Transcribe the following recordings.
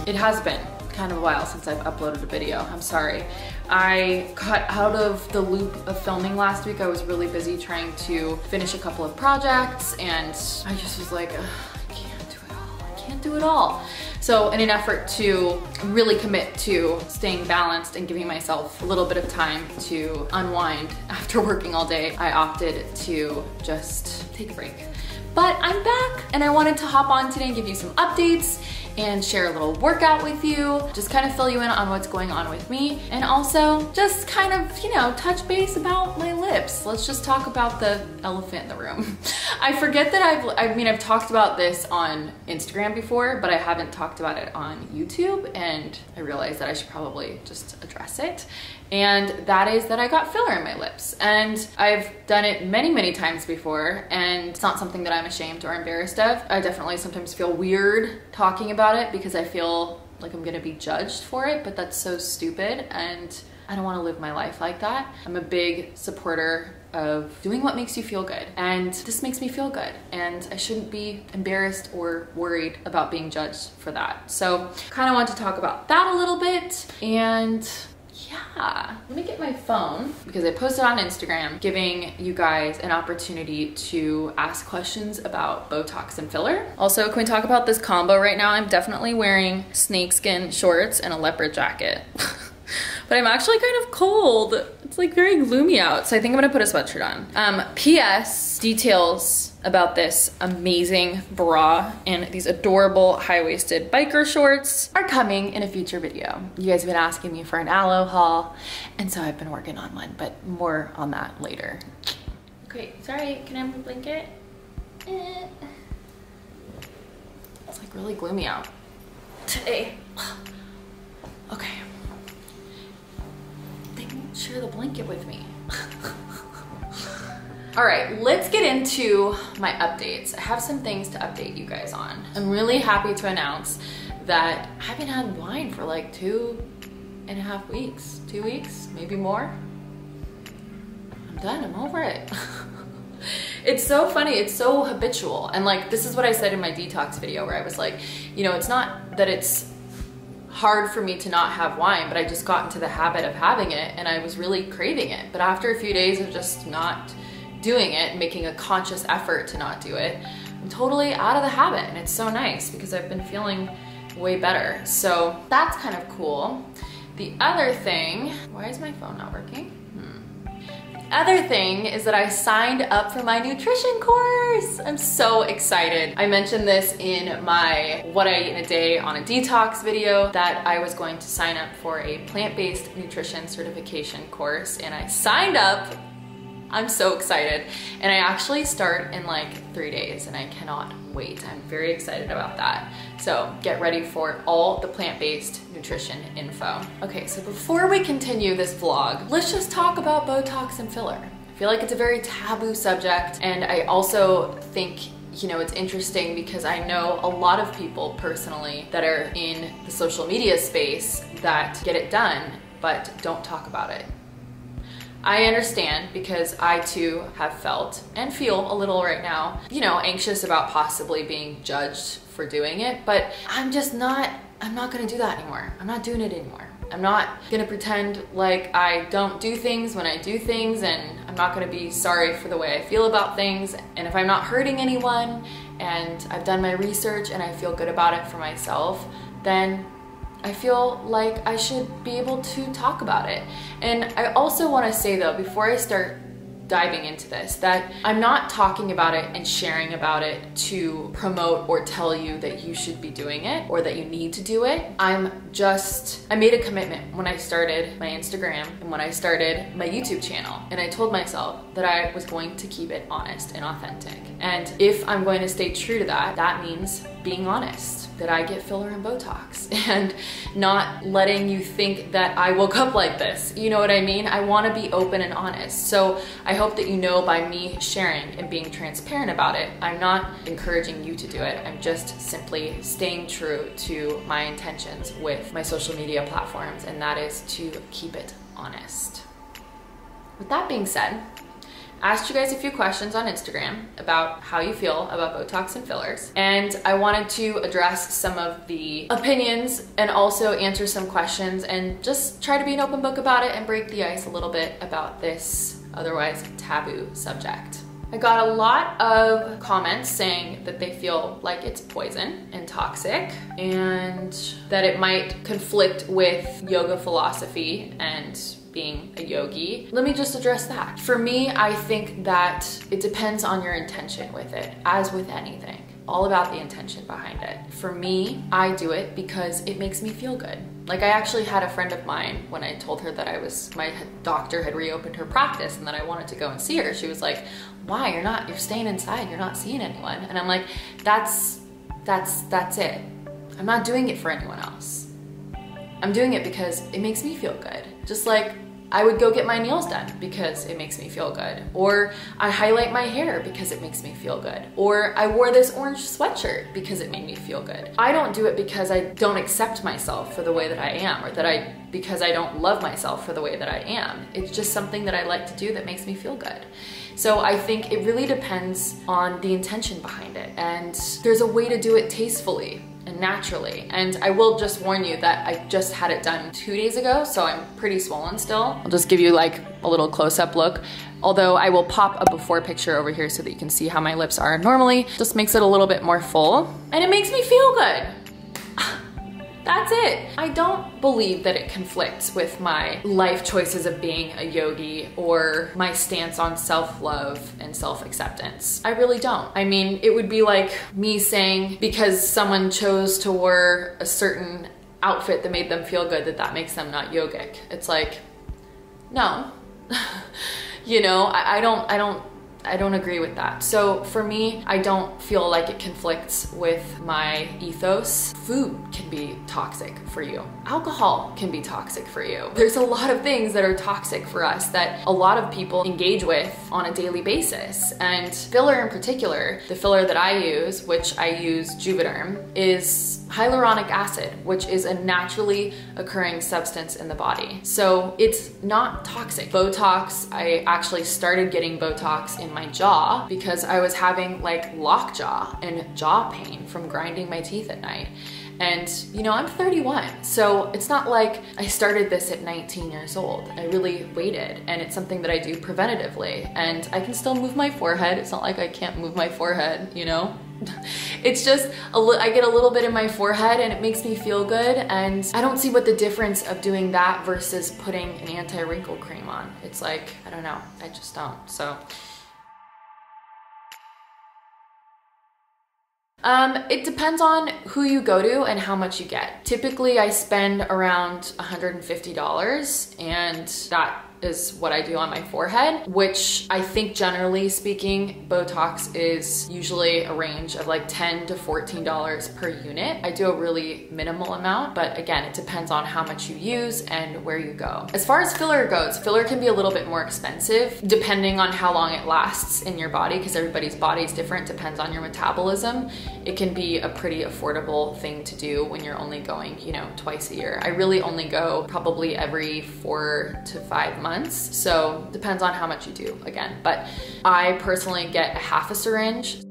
It has been kind of a while since I've uploaded a video. I'm sorry. I got out of the loop of filming last week. I was really busy trying to finish a couple of projects and I just was like, I can't do it all. I can't do it all. So in an effort to really commit to staying balanced and giving myself a little bit of time to unwind after working all day, I opted to just take a break. But I'm back and I wanted to hop on today and give you some updates and share a little workout with you, just kind of fill you in on what's going on with me, and also just kind of, you know, touch base about my lips. Let's just talk about the elephant in the room. I forget that I've talked about this on Instagram before, but I haven't talked about it on YouTube, and I realized that I should probably just address it. And that is that I got filler in my lips. And I've done it many, many times before, and it's not something that I'm ashamed or embarrassed of. I definitely sometimes feel weird talking about it because I feel like I'm gonna be judged for it, but that's so stupid, and I don't wanna live my life like that. I'm a big supporter of doing what makes you feel good, and this makes me feel good, and I shouldn't be embarrassed or worried about being judged for that. So kind of want to talk about that a little bit, and yeah, let me get my phone because I posted on Instagram giving you guys an opportunity to ask questions about Botox and filler. Also, can we talk about this combo right now? I'm definitely wearing snakeskin shorts and a leopard jacket. But I'm actually kind of cold. It's like very gloomy out, so I think I'm gonna put a sweatshirt on. P.S. details about this amazing bra and these adorable high-waisted biker shorts are coming in a future video. You guys have been asking me for an aloe haul, and so I've been working on one, but more on that later. Okay, sorry, can I have a blanket? It's like really gloomy out today. Okay. Share the blanket with me. All right, let's get into my updates. I have some things to update you guys on. I'm really happy to announce that I haven't had wine for like 2.5 weeks. 2 weeks, maybe more. I'm done, I'm over it. It's so funny, it's so habitual. And like, this is what I said in my detox video where I was like, you know, it's not that it's hard for me to not have wine, but I just got into the habit of having it and I was really craving it. But after a few days of just not doing it, making a conscious effort to not do it, I'm totally out of the habit, and it's so nice because I've been feeling way better. So that's kind of cool. The other thing, why is my phone not working? Other thing is that I signed up for my nutrition course. I'm so excited. I mentioned this in my what I eat in a day on a detox video that I was going to sign up for a plant-based nutrition certification course, and I signed up. I'm so excited. And I actually start in like 3 days and I cannot wait. I'm very excited about that. So get ready for all the plant-based nutrition info. Okay, so before we continue this vlog, let's just talk about Botox and filler. I feel like it's a very taboo subject, and I also think, you know, it's interesting because I know a lot of people personally that are in the social media space that get it done but don't talk about it. I understand because I too have felt and feel a little right now, you know, anxious about possibly being judged for doing it, but I'm not gonna do that anymore. I'm not doing it anymore. I'm not gonna pretend like I don't do things when I do things, and I'm not gonna be sorry for the way I feel about things. And if I'm not hurting anyone and I've done my research and I feel good about it for myself, then I feel like I should be able to talk about it. And I also wanna say though, before I start diving into this, that I'm not talking about it and sharing about it to promote or tell you that you should be doing it or that you need to do it. I made a commitment when I started my Instagram and when I started my YouTube channel, and I told myself that I was going to keep it honest and authentic. And if I'm going to stay true to that, that means being honest, that I get filler and Botox, and not letting you think that I woke up like this. You know what I mean? I wanna be open and honest. So I hope that you know by me sharing and being transparent about it, I'm not encouraging you to do it. I'm just simply staying true to my intentions with my social media platforms, and that is to keep it honest. With that being said, I asked you guys a few questions on Instagram about how you feel about Botox and fillers, and I wanted to address some of the opinions and also answer some questions and just try to be an open book about it and break the ice a little bit about this otherwise taboo subject. I got a lot of comments saying that they feel like it's poison and toxic and that it might conflict with yoga philosophy and being a yogi. Let me just address that. For me, I think that it depends on your intention with it, as with anything. All about the intention behind it. For me, I do it because it makes me feel good. Like, I actually had a friend of mine, when I told her that my doctor had reopened her practice and that I wanted to go and see her, she was like, why? You're staying inside, you're not seeing anyone. And I'm like, that's it. I'm not doing it for anyone else. I'm doing it because it makes me feel good. Just like I would go get my nails done because it makes me feel good. Or I highlight my hair because it makes me feel good. Or I wore this orange sweatshirt because it made me feel good. I don't do it because I don't accept myself for the way that I am, or because I don't love myself for the way that I am. It's just something that I like to do that makes me feel good. So I think it really depends on the intention behind it. And there's a way to do it tastefully and naturally. And I will just warn you that I just had it done 2 days ago, so I'm pretty swollen still. I'll just give you like a little close-up look. Although I will pop a before picture over here so that you can see how my lips are normally. Just makes it a little bit more full. And it makes me feel good. That's it. I don't believe that it conflicts with my life choices of being a yogi or my stance on self-love and self-acceptance. I really don't. I mean, it would be like me saying because someone chose to wear a certain outfit that made them feel good, that makes them not yogic. It's like, no. You know, I don't agree with that. So for me, I don't feel like it conflicts with my ethos. Food can be toxic for you. Alcohol can be toxic for you. There's a lot of things that are toxic for us that a lot of people engage with on a daily basis. And filler in particular, the filler that I use, which I use Juvederm, is hyaluronic acid, which is a naturally occurring substance in the body. So it's not toxic. Botox, I actually started getting Botox in my jaw because I was having like lockjaw and jaw pain from grinding my teeth at night. And you know, I'm 31, so it's not like I started this at 19 years old. I really waited, and it's something that I do preventatively, and I can still move my forehead. It's not like I can't move my forehead, you know? It's just, I get a little bit in my forehead and it makes me feel good, and I don't see what the difference of doing that versus putting an anti-wrinkle cream on. It's like, I don't know, I just don't, so. It depends on who you go to and how much you get. Typically, I spend around $150, and that is what I do on my forehead, which I think generally speaking, Botox is usually a range of like $10 to $14 per unit. I do a really minimal amount, but again, it depends on how much you use and where you go. As far as filler goes, filler can be a little bit more expensive depending on how long it lasts in your body, because everybody's body is different, depends on your metabolism. It can be a pretty affordable thing to do when you're only going, you know, twice a year. I really only go probably every 4 to 5 months. So depends on how much you do again, but I personally get a half a syringe.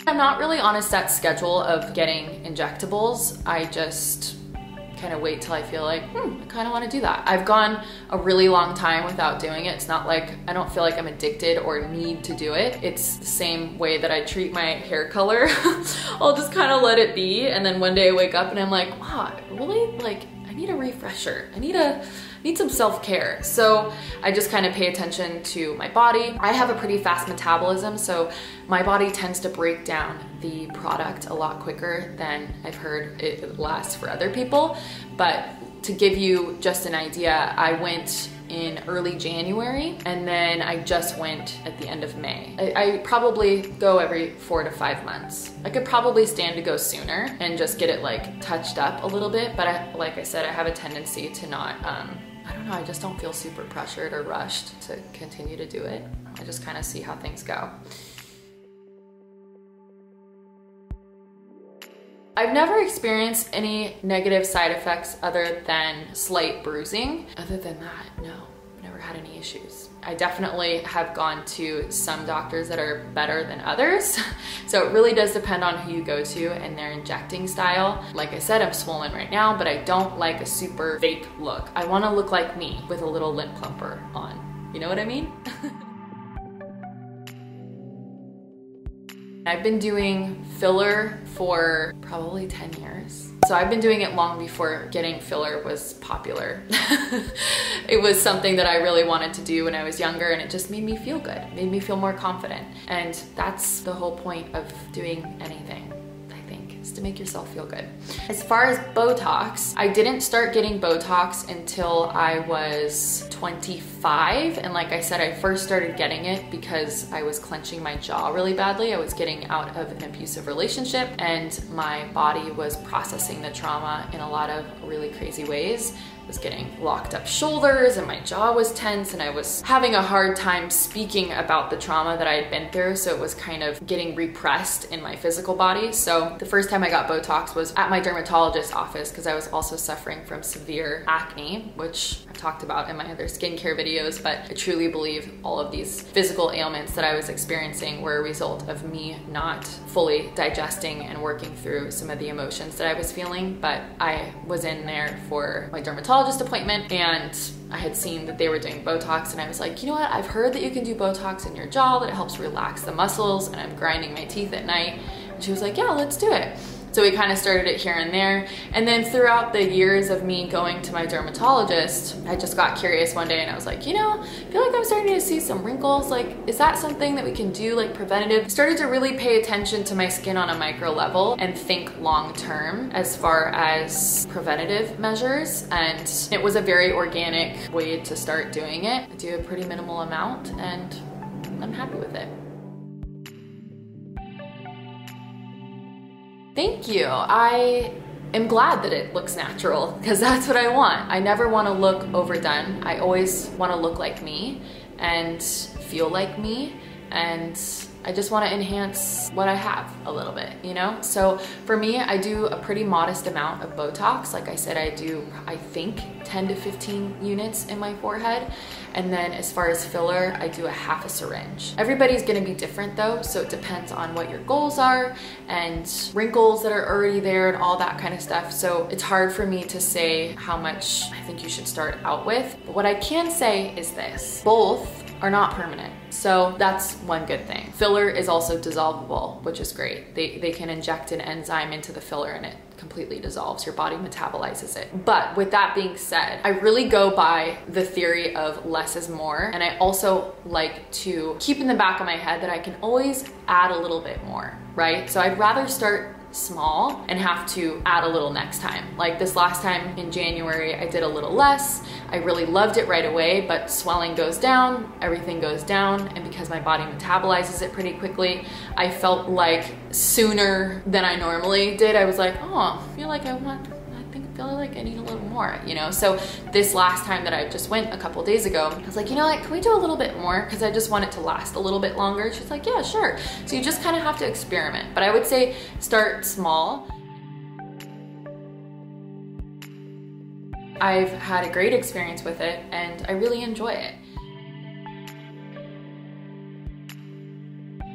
I'm not really on a set schedule of getting injectables. I just kind of wait till I feel like, I kind of want to do that. I've gone a really long time without doing it. It's not like, I don't feel like I'm addicted or need to do it. It's the same way that I treat my hair color. I'll just kind of let it be. And then one day I wake up and I'm like, wow, really? Like, I need a refresher. I need some self-care. So I just kind of pay attention to my body. I have a pretty fast metabolism, so my body tends to break down the product a lot quicker than I've heard it lasts for other people. But to give you just an idea, I went in early January and then I just went at the end of May. I probably go every 4 to 5 months. I could probably stand to go sooner and just get it like touched up a little bit, but like I said, I have a tendency to not, I don't know, I just don't feel super pressured or rushed to continue to do it. I just kind of see how things go. I've never experienced any negative side effects other than slight bruising. Other than that, no, never had any issues. I definitely have gone to some doctors that are better than others. So it really does depend on who you go to and their injecting style. Like I said, I'm swollen right now, but I don't like a super fake look. I want to look like me with a little lip plumper on. You know what I mean? I've been doing filler for probably 10 years. So I've been doing it long before getting filler was popular. It was something that I really wanted to do when I was younger, and it just made me feel good, made me feel more confident. And that's the whole point of doing anything, I think, is to make yourself feel good. As far as Botox, I didn't start getting Botox until I was 25. And like I said, I first started getting it because I was clenching my jaw really badly. I was getting out of an abusive relationship and my body was processing the trauma in a lot of really crazy ways. I was getting locked up shoulders and my jaw was tense and I was having a hard time speaking about the trauma that I had been through, so it was kind of getting repressed in my physical body. So the first time I got Botox was at my dermatologist's office because I was also suffering from severe acne, which I've talked about in my other skincare videos, but I truly believe all of these physical ailments that I was experiencing were a result of me not fully digesting and working through some of the emotions that I was feeling. But I was in there for my dermatologist appointment and I had seen that they were doing Botox and I was like, you know what, I've heard that you can do Botox in your jaw, that it helps relax the muscles, and I'm grinding my teeth at night. And she was like, yeah, let's do it. So we kind of started it here and there. And then throughout the years of me going to my dermatologist, I just got curious one day and I was like, you know, I feel like I'm starting to see some wrinkles. Like, is that something that we can do, like preventative? I started to really pay attention to my skin on a micro level and think long term as far as preventative measures. And it was a very organic way to start doing it. I do a pretty minimal amount and I'm happy with it. Thank you. I am glad that it looks natural because that's what I want. I never want to look overdone. I always want to look like me and feel like me, and I just want to enhance what I have a little bit, you know? So for me, I do a pretty modest amount of Botox. Like I said, I do, I think, 10 to 15 units in my forehead. And then as far as filler, I do a half a syringe. Everybody's gonna be different though, so it depends on what your goals are and wrinkles that are already there and all that kind of stuff. So it's hard for me to say how much I think you should start out with. But what I can say is this: both are not permanent. So that's one good thing. Filler is also dissolvable, which is great. They can inject an enzyme into the filler and it completely dissolves. Your body metabolizes it. But with that being said, I really go by the theory of less is more. And I also like to keep in the back of my head that I can always add a little bit more, right? So I'd rather start small and have to add a little next time. Like this last time in January, I did a little less. I really loved it right away, but swelling goes down, everything goes down, and because my body metabolizes it pretty quickly, I felt like sooner than I normally did, I was like, oh, I feel like I need a little more, you know? So this last time that I just went a couple days ago, I was like, you know what, can we do a little bit more? Because I just want it to last a little bit longer. She's like, yeah, sure. So you just kind of have to experiment. But I would say start small. I've had a great experience with it and I really enjoy it.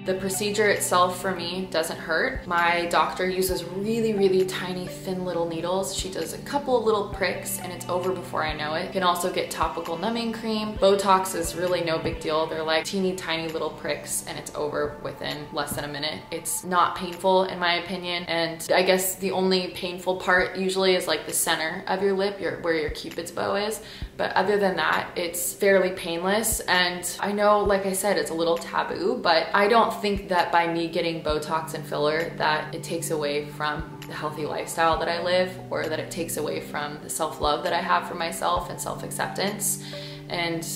The procedure itself for me doesn't hurt. My doctor uses really, really tiny, thin little needles. She does a couple of little pricks and it's over before I know it. You can also get topical numbing cream. Botox is really no big deal. They're like teeny tiny little pricks and it's over within less than a minute. It's not painful in my opinion. And I guess the only painful part usually is like the center of your lip, where your cupid's bow is. But other than that, it's fairly painless. And I know, like I said, it's a little taboo, but I don't think that by me getting Botox and filler that it takes away from the healthy lifestyle that I live, or that it takes away from the self-love that I have for myself and self-acceptance. And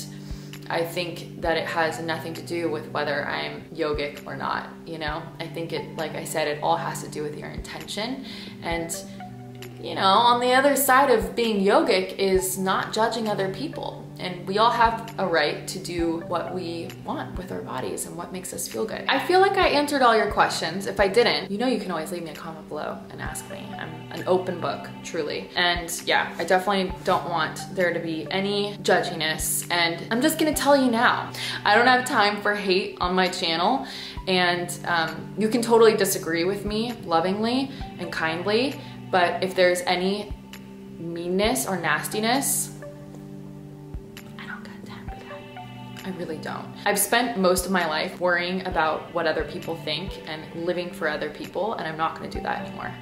I think that it has nothing to do with whether I'm yogic or not, you know? I think it, like I said, it all has to do with your intention. And you know, on the other side of being yogic is not judging other people. And we all have a right to do what we want with our bodies and what makes us feel good. I feel like I answered all your questions. If I didn't, you know you can always leave me a comment below and ask me. I'm an open book, truly. And yeah, I definitely don't want there to be any judginess. And I'm just gonna tell you now, I don't have time for hate on my channel. And you can totally disagree with me lovingly and kindly. But if there's any meanness or nastiness, I don't got time for that. I really don't. I've spent most of my life worrying about what other people think and living for other people, and I'm not gonna do that anymore.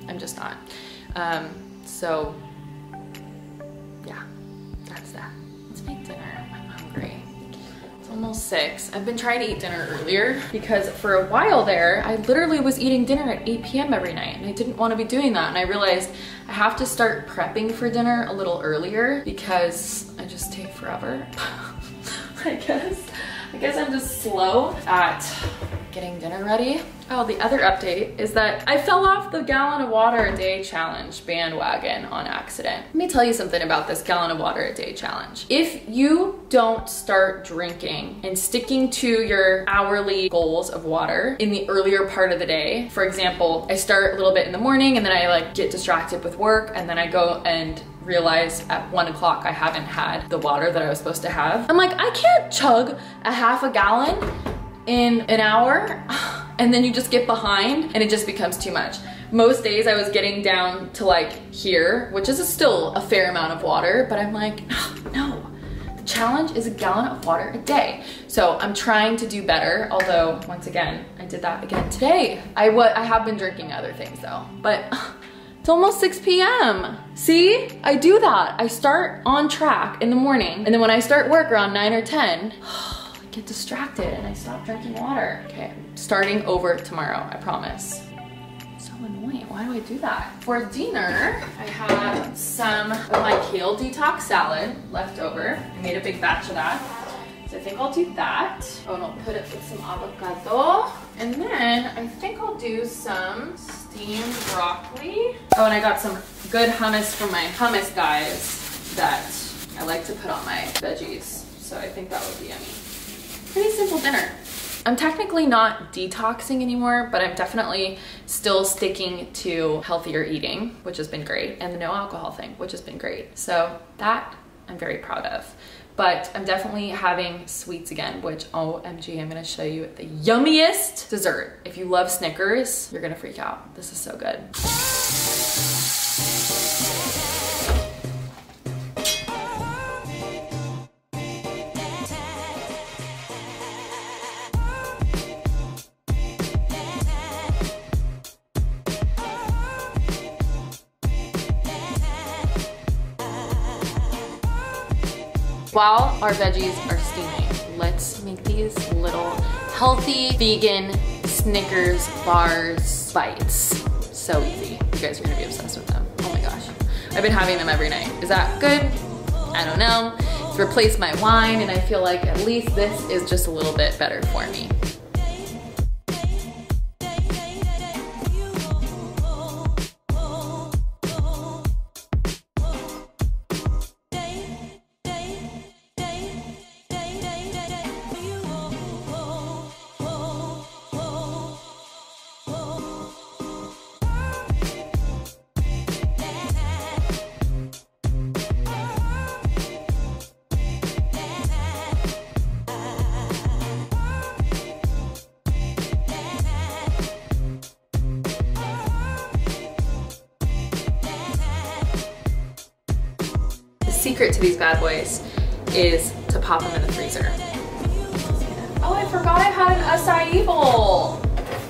I'm just not. So, yeah, that's that. Let's make dinner. I'm hungry. Almost 6. I've been trying to eat dinner earlier because for a while there, I literally was eating dinner at 8 p.m. every night and I didn't want to be doing that. And I realized I have to start prepping for dinner a little earlier because I just take forever. I guess I'm just slow at getting dinner ready. Oh, the other update is that I fell off the gallon of water a day challenge bandwagon on accident. Let me tell you something about this gallon of water a day challenge. If you don't start drinking and sticking to your hourly goals of water in the earlier part of the day, for example, I start a little bit in the morning and then I like get distracted with work and then I go and realize at 1 o'clock I haven't had the water that I was supposed to have. I'm like, I can't chug a half a gallon in an hour. And then you just get behind and it just becomes too much. Most days I was getting down to like here, which is still a fair amount of water, but I'm like, no. The challenge is a gallon of water a day. So I'm trying to do better, although once again, I did that again today. I have been drinking other things though, but it's almost 6 p.m. See, I do that. I start on track in the morning, and then when I start work around 9 or 10, get distracted and I stop drinking water. Okay, I'm starting over tomorrow, I promise. So annoying, why do I do that? For dinner, I have some of my kale detox salad left over. I made a big batch of that. So I think I'll do that. Oh no, put it with some avocado. And then I think I'll do some steamed broccoli. Oh, and I got some good hummus from my hummus guys that I like to put on my veggies. So I think that would be yummy. Pretty simple dinner. I'm technically not detoxing anymore, but I'm definitely still sticking to healthier eating, which has been great, and the no alcohol thing, which has been great. So that I'm very proud of. But I'm definitely having sweets again, which OMG, I'm gonna show you the yummiest dessert. If you love Snickers, you're gonna freak out. This is so good. While our veggies are steaming, let's make these little healthy vegan Snickers bars bites. So easy. You guys are gonna be obsessed with them. Oh my gosh. I've been having them every night. Is that good? I don't know. It's replaced my wine, and I feel like at least this is just a little bit better for me. Secret to these bad boys is to pop them in the freezer. Oh, I forgot I had an acai bowl.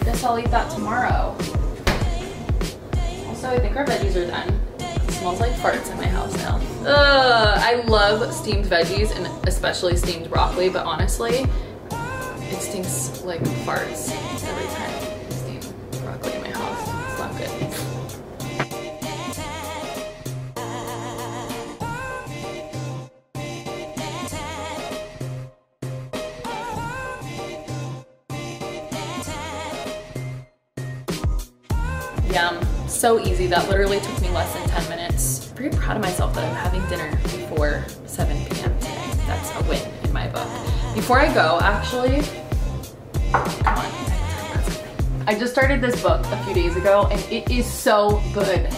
Guess I'll eat that tomorrow. Also, I think our veggies are done. It smells like farts in my house now. Ugh, I love steamed veggies and especially steamed broccoli, but honestly, it stinks like farts every time I steam broccoli in my house. It's not good. Yum. So easy. That literally took me less than 10 minutes. I'm pretty proud of myself that I'm having dinner before 7 p.m. today. That's a win in my book. Before I go, actually, come on. I just started this book a few days ago and it is so good.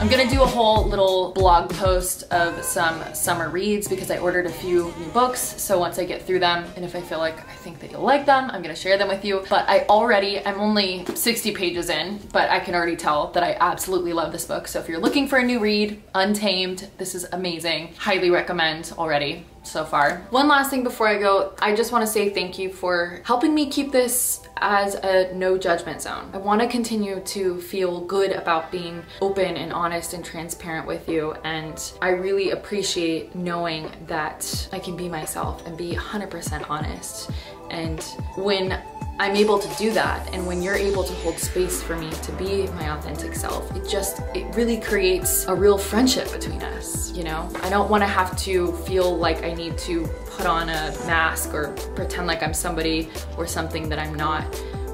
I'm gonna do a whole little blog post of some summer reads because I ordered a few new books. So once I get through them, and if I feel like I think that you'll like them, I'm gonna share them with you. But I'm only 60 pages in, but I can already tell that I absolutely love this book. So if you're looking for a new read, Untamed, this is amazing. Highly recommend already so far. One last thing before I go, I just wanna say thank you for helping me keep this as a no judgment zone. I wanna continue to feel good about being open and honest and transparent with you, and I really appreciate knowing that I can be myself and be 100% honest. And when I'm able to do that, and when you're able to hold space for me to be my authentic self, it really creates a real friendship between us, you know? I don't wanna have to feel like I need to put on a mask or pretend like I'm somebody or something that I'm not,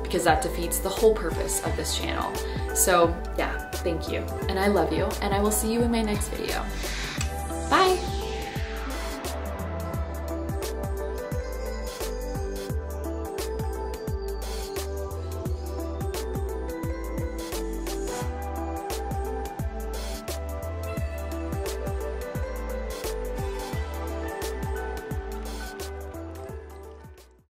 because that defeats the whole purpose of this channel. So yeah, thank you, and I love you, and I will see you in my next video.